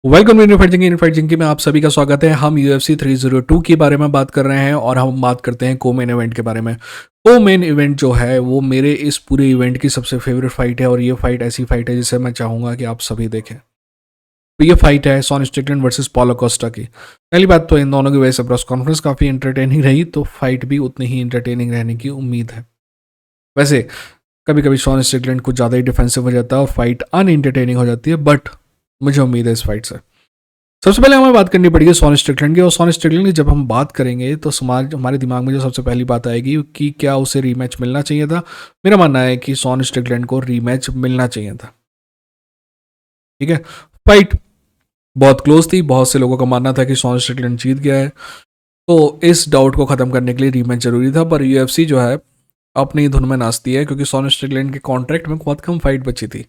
Welcome in fight जिंकी में आप सभी का स्वागत है। हम UFC 302 के बारे में बात कर रहे हैं और हम बात करते हैं को मेन इवेंट के बारे में। को मेन इवेंट जो है वो मेरे इस पूरे इवेंट की सबसे फेवरेट फाइट है और ये फाइट ऐसी फाइट है जिसे मैं चाहूँगा कि आप सभी देखें। तो ये फाइट है Shawn Strickland versus Paulo Costa की। पहली बात तो इन दोनों की वजह से प्रेस कॉन्फ्रेंस काफ़ी इंटरटेनिंग रही, तो फाइट भी उतनी ही इंटरटेनिंग रहने की उम्मीद है। वैसे कभी कभी शॉन स्ट्रिकलैंड कुछ ज़्यादा ही डिफेंसिव हो जाता है और फाइट अनइंटरटेनिंग हो जाती है, बट मुझे उम्मीद है इस फाइट से। सबसे पहले हमें बात करनी पड़ेगी शॉन स्ट्रिकलैंड की, और शॉन स्ट्रिकलैंड की जब हम बात करेंगे तो समाज हमारे दिमाग में जो सबसे पहली बात आएगी कि क्या उसे रीमैच मिलना चाहिए था। मेरा मानना है कि शॉन स्ट्रिकलैंड को रीमैच मिलना चाहिए था। ठीक है, फाइट बहुत क्लोज थी, बहुत से लोगों का मानना था कि शॉन स्ट्रिकलैंड जीत गया है, तो इस डाउट को खत्म करने के लिए रीमैच जरूरी था। पर UFC जो है अपनी धुन में नाचती है, क्योंकि शॉन स्ट्रिकलैंड के कॉन्ट्रैक्ट में बहुत कम फाइट बची थी,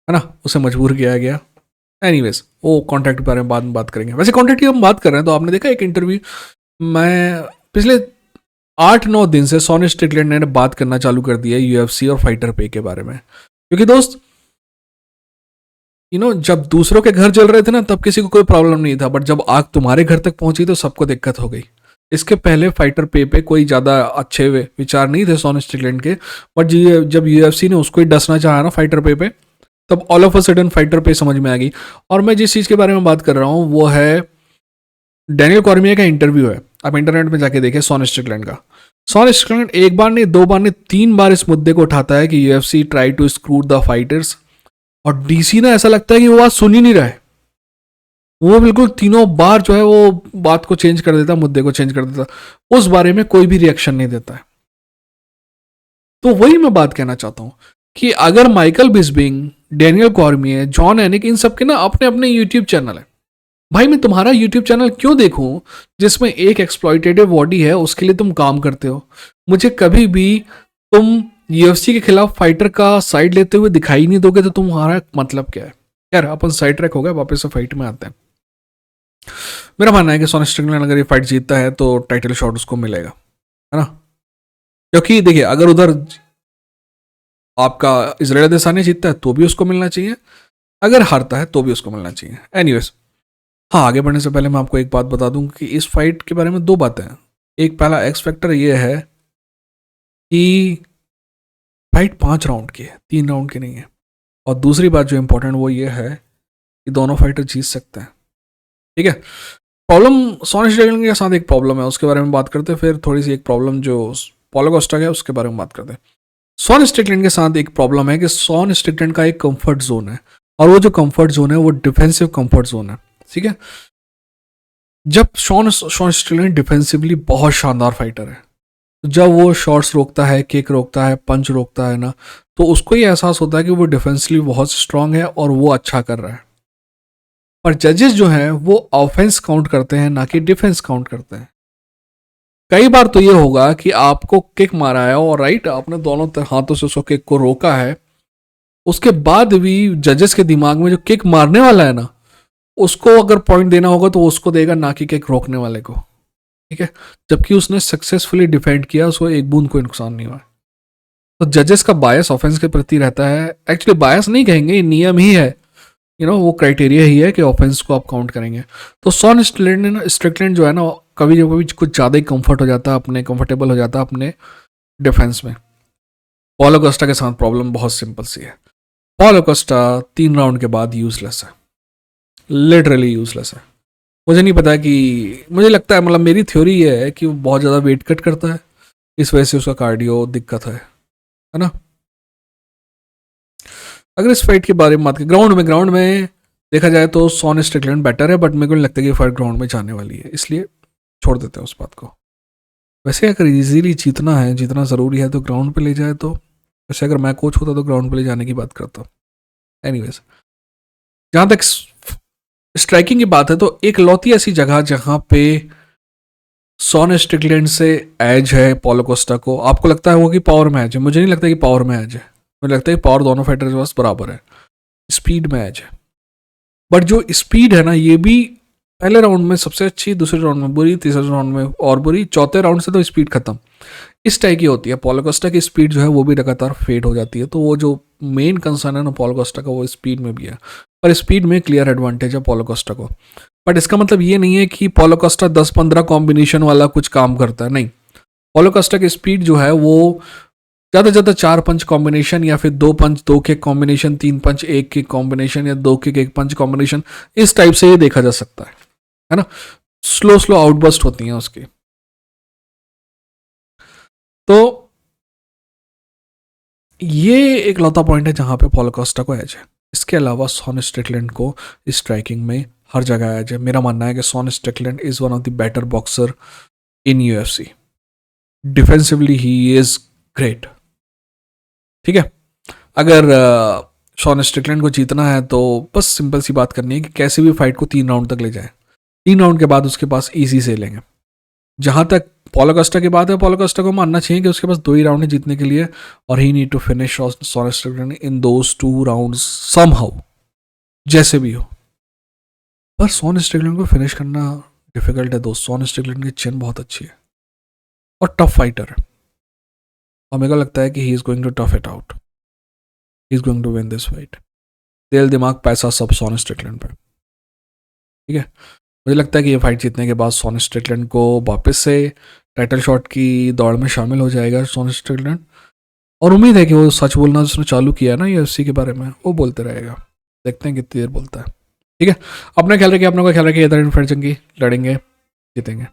है ना, उसे मजबूर किया गया। एनीवेज वो कॉन्ट्रैक्ट के बारे में बाद में बात करेंगे। वैसे कॉन्ट्रैक्ट की हम बात कर रहे हैं तो आपने देखा एक इंटरव्यू, मैं पिछले 8-9 दिन से शॉन स्ट्रिकलैंड ने बात करना चालू कर दिया है UFC और फाइटर पे के बारे में। क्योंकि दोस्त जब दूसरों के घर जल रहे थे ना तब किसी को कोई प्रॉब्लम नहीं था, बट जब आग तुम्हारे घर तक पहुंची तो सबको दिक्कत हो गई। इसके पहले फाइटर पे कोई ज़्यादा अच्छे विचार नहीं थे शॉन स्ट्रिकलैंड के, बट जब UFC ने उसको ही डसना चाहा ना फाइटर पे, तब all of a sudden fighter पे समझ में आ गई। और मैं जिस चीज़ के बारे में बात कर रहा हूँ वो है डैनियल कॉर्मिया का इंटरव्यू है। आप इंटरनेट में जाके देखें शॉन स्ट्रिकलैंड का। शॉन स्ट्रिकलैंड एक बार नहीं, 2 बार नहीं, 3 बार इस मुद्दे को उठाता है कि UFC try to screw the fighters, और DC ने ऐसा लगता है कि वो बात सुन ही नहीं रहा है। वो बिल्कुल तीनों बार जो है वो बात को चेंज कर देता, मुद्दे को चेंज कर देता, उस बारे में कोई भी रिएक्शन नहीं देता है। तो वही मैं बात कहना चाहता हूँ कि अगर माइकल बिस्बिंग, डैनियल कॉर्मियर, जॉन एनिक, इन सब के ना अपने अपने यूट्यूब चैनल है, भाई मैं तुम्हारा यूट्यूब चैनल क्यों देखूं जिसमें एक एक्सप्लॉइटेटिव बॉडी है उसके लिए तुम काम करते हो। मुझे कभी भी तुम UFC के खिलाफ फाइटर का साइड लेते हुए दिखाई नहीं दोगे, तो तुम्हारा मतलब क्या है। यार अपन साइड ट्रैक हो गया, वापस से फाइट में आते हैं। मेरा मानना है कि शॉन स्ट्रिकलैंड अगर ये फाइट जीतता है तो टाइटल शॉट उसको मिलेगा, है ना। क्योंकि देखिए अगर उधर आपका इजराइल अदेसानी जीतता है तो भी उसको मिलना चाहिए, अगर हारता है तो भी उसको मिलना चाहिए। एनीवेज, हाँ, आगे बढ़ने से पहले मैं आपको एक बात बता दूं कि इस फाइट के बारे में 2 बातें हैं। एक पहला एक्स फैक्टर ये है कि फाइट 5 राउंड की है, 3 राउंड की नहीं है। और दूसरी बात जो इंपॉर्टेंट वो ये है कि दोनों फाइटर जीत सकते हैं। ठीक है, प्रॉब्लम शॉन स्ट्रिकलैंड के साथ एक प्रॉब्लम है, उसके बारे में बात करते हैं। फिर थोड़ी सी एक प्रॉब्लम जो पॉलो कोस्टा है उसके बारे में बात करते हैं। शॉन स्ट्रिकलैंड के साथ एक प्रॉब्लम है कि शॉन स्ट्रिकलैंड का एक कंफर्ट जोन है, और वो जो कंफर्ट जोन है वो डिफेंसिव कंफर्ट जोन है। ठीक है, जब शॉन स्ट्रिकलैंड डिफेंसिवली बहुत शानदार फाइटर है, जब वो शॉट्स रोकता है, किक रोकता है, पंच रोकता है ना, तो उसको ये एहसास होता है कि वो डिफेंसली बहुत स्ट्रांग है और वो अच्छा कर रहा है। पर जजेस जो हैं वो ऑफेंस काउंट करते हैं, ना कि डिफेंस काउंट करते हैं। कई बार तो ये होगा कि आपको किक मारा है और राइट आपने दोनों हाथों से उसको किक को रोका है, उसके बाद भी जजेस के दिमाग में जो किक मारने वाला है ना उसको अगर पॉइंट देना होगा तो उसको देगा, ना कि किक रोकने वाले को। ठीक है, जबकि उसने सक्सेसफुली डिफेंड किया, उसको एक बूंद कोई नुकसान नहीं हुआ। तो जजेस का बायस ऑफेंस के प्रति रहता है। एक्चुअली बायस नहीं कहेंगे, ये नियम ही है, वो क्राइटेरिया ही है कि ऑफेंस को आप काउंट करेंगे। तो शॉन स्ट्रिकलैंड जो है ना कभी कभी कुछ ज़्यादा ही कंफर्ट हो जाता है, अपने कंफर्टेबल हो जाता है अपने डिफेंस में। पॉलो कोस्टा के साथ प्रॉब्लम बहुत सिंपल सी है। पॉलो कोस्टा 3 राउंड के बाद यूजलेस है, लिटरली यूजलेस है। मुझे नहीं पता कि, मुझे लगता है, मतलब मेरी थ्योरी ये है कि वो बहुत ज़्यादा वेट कट करता है, इस वजह से उसका कार्डियो दिक्कत है ना। अगर इस फाइट के बारे में बात करें ग्राउंड में देखा जाए तो शॉन स्ट्रिकलैंड बेटर है, बट मेरे को नहीं लगता कि फाइट ग्राउंड में जाने वाली है, इसलिए छोड़ देते हैं उस बात को। वैसे अगर इजीली जीतना है, जीतना ज़रूरी है तो ग्राउंड पे ले जाए, तो वैसे अगर मैं कोच होता तो ग्राउंड पे ले जाने की बात करता। एनीवेज, जहाँ तक स्ट्राइकिंग की बात है तो एक लौती ऐसी जगह जहाँ पे शॉन स्ट्रिकलैंड से एज है पॉलो कोस्टा को, आपको लगता है वो कि पावर में एज है। मुझे नहीं लगता कि पावर में एज है, मुझे लगता है कि पावर दोनों फाइटर्स के पास बराबर है, स्पीड में एज है। बट जो स्पीड है ना ये भी पहले राउंड में सबसे अच्छी, दूसरे राउंड में बुरी, तीसरे राउंड में और बुरी, चौथे राउंड से तो स्पीड खत्म, इस टाइप की होती है। पॉलो कोस्टा की स्पीड जो है वो भी लगातार फेड हो जाती है। तो वो जो मेन कंसर्न है ना पॉलो कोस्टा का वो स्पीड में भी है। पर स्पीड में क्लियर एडवांटेज है पोलो कोस्टा को। बट इसका मतलब ये नहीं है कि पोलो कोस्टा 10-15 कॉम्बिनेशन वाला कुछ काम करता है, नहीं। पोलो कोस्टा की स्पीड जो है वो ज़्यादा से ज़्यादा 4 पंच कॉम्बिनेशन, या फिर 2 पंच 2 किक कॉम्बिनेशन, 3 पंच 1 किक कॉम्बिनेशन, या 2 किक 1 पंच कॉम्बिनेशन, इस टाइप से ये देखा जा सकता है ना। स्लो स्लो आउटबर्स्ट होती हैं उसकी। तो ये एक लौता पॉइंट है जहां पे पोलो कोस्टा को एज है। इसके अलावा शॉन स्ट्रिकलैंड को स्ट्राइकिंग में हर जगह एज है। मेरा मानना है कि Sean Strickland is one of the better boxer in UFC. Defensively he is great. ठीक है, अगर शॉन स्ट्रिकलैंड को जीतना है तो बस सिंपल सी बात करनी है कि कैसे भी फाइट को 3 राउंड तक ले जाए। 3 राउंड के बाद उसके पास इजी से लेंगे। जहां तक पोलो कोस्टा की बात है, पोलो कोस्टा को मानना चाहिए कि उसके पास 2 ही राउंड है जीतने के लिए, और he need to finish Shaun Strickland in those 2 rounds somehow, जैसे भी हो। पर शॉन स्ट्रिकलैंड को फिनिश करना डिफिकल्ट है दोस्त। शॉन स्ट्रिकलैंड की चिन बहुत अच्छी है और टफ फाइटर है, और मेरे को लगता है कि he is going to tough it out, he is going to win this fight. तेल दिमाग पैसा सब शॉन स्ट्रिकलैंड पे। ठीक है, मुझे लगता है कि ये फाइट जीतने के बाद शॉन स्ट्रिकलैंड को वापस से टाइटल शॉट की दौड़ में शामिल हो जाएगा शॉन स्ट्रिकलैंड, और उम्मीद है कि वो सच बोलना जिसने चालू किया है ना यूएफसी के बारे में, वो बोलते रहेगा। देखते हैं कितनी देर बोलता है। ठीक है, अपना ख्याल रखिए, अपना का ख्याल रखिए। इधर फिर जंगी लड़ेंगे, जीतेंगे।